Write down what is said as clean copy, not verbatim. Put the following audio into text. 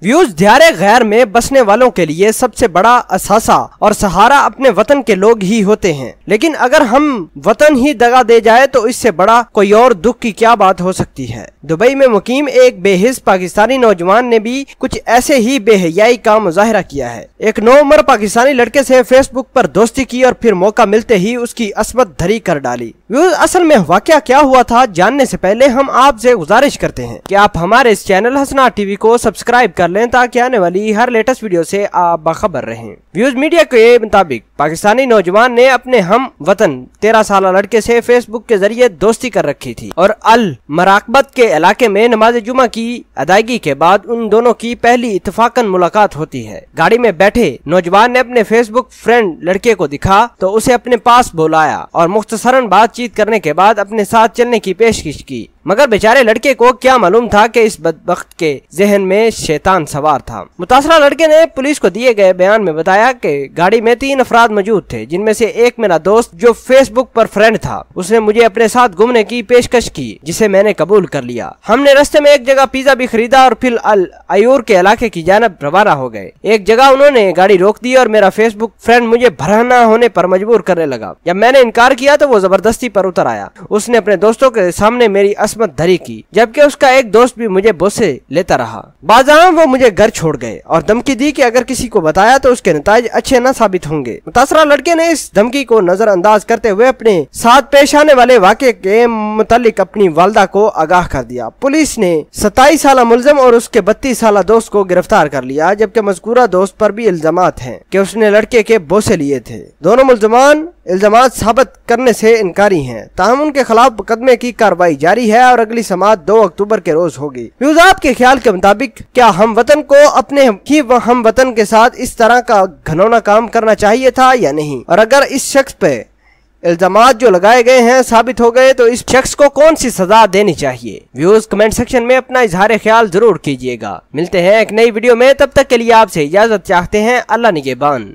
Views दियारे गैर में बसने वालों के लिए सबसे बड़ा असासा और सहारा अपने वतन के लोग ही होते हैं, लेकिन अगर हम वतन ही दगा दे जाए तो इससे बड़ा कोई और दुख की क्या बात हो सकती है। दुबई में मुकीम एक बेहिस पाकिस्तानी नौजवान ने भी कुछ ऐसे ही बेहयाई का मुजाहिरा किया है। एक नौउम्र पाकिस्तानी लड़के से फेसबुक पर दोस्ती की और फिर मौका मिलते ही उसकी अस्मत धरी कर डाली। व्यूज असल में वाकया क्या हुआ था जानने से पहले हम आपसे गुजारिश करते हैं कि आप हमारे इस चैनल हसना टीवी को सब्सक्राइब कर लें ताकि आने वाली हर लेटेस्ट वीडियो से आप बाखबर रहें। व्यूज मीडिया के मुताबिक पाकिस्तानी नौजवान ने अपने हम वतन 13 साल लड़के से फेसबुक के जरिए दोस्ती कर रखी थी और अल मराकबत के इलाके में नमाज जुमा की अदायगी के बाद उन दोनों की पहली इत्तफाकन मुलाकात होती है। गाड़ी में बैठे नौजवान ने अपने फेसबुक फ्रेंड लड़के को दिखा तो उसे अपने पास बुलाया और मुख्तसरन बातचीत करने के बाद अपने साथ चलने की पेशकश की, मगर बेचारे लड़के को क्या मालूम था कि इस बदबख्त के जहन में शैतान सवार था। मुतासरा लड़के ने पुलिस को दिए गए बयान में बताया कि गाड़ी में 3 अफराद मौजूद थे, जिनमें से एक मेरा दोस्त जो फेसबुक पर फ्रेंड था। उसने मुझे अपने साथ घूमने की पेशकश की जिसे मैंने कबूल कर लिया। हमने रास्ते में एक जगह पिज्जा भी खरीदा और फिर अल आयूर के इलाके की जानब रवाना हो गए। एक जगह उन्होंने गाड़ी रोक दी और मेरा फेसबुक फ्रेंड मुझे भरना होने पर मजबूर करने लगा। जब मैंने इनकार किया तो वो जबरदस्ती पर उतर आया। उसने अपने दोस्तों के सामने मेरी अस्मत धरी की, जबकि उसका एक दोस्त भी मुझे बोसे लेता रहा। बाज़ार वो मुझे घर छोड़ गए और धमकी दी कि अगर किसी को बताया तो उसके नताइज अच्छे न साबित होंगे। मुतासरा लड़के ने इस धमकी को नजरअंदाज करते हुए अपने साथ पेश आने वाले वाक़े के मुतालिक अपनी वालदा को आगाह कर दिया। पुलिस ने 27 साल मुलजम और उसके 32 साल दोस्त को गिरफ्तार कर लिया, जबकि मज़कूरा दोस्त पर भी इल्जामात हैं कि उसने लड़के के बोसे लिए थे। दोनों मुलजमान इल्जामात साबित करने से इनकारी हैं, ताहम उनके खिलाफ मुकदमे की कार्रवाई जारी है और अगली समाअत 2 अक्टूबर के रोज होगी। व्यूज आपके ख्याल के मुताबिक क्या हम वतन को अपने ही हम वतन के साथ इस तरह का घिनौना काम करना चाहिए था या नहीं, और अगर इस शख्स पे इल्जामात जो लगाए गए हैं साबित हो गए तो इस शख्स को कौन सी सजा देनी चाहिए। व्यूज कमेंट सेक्शन में अपना इजहार ख्याल जरूर कीजिएगा। मिलते हैं एक नई वीडियो में, तब तक के लिए आपसे इजाजत चाहते हैं। अल्लाह निगहबान।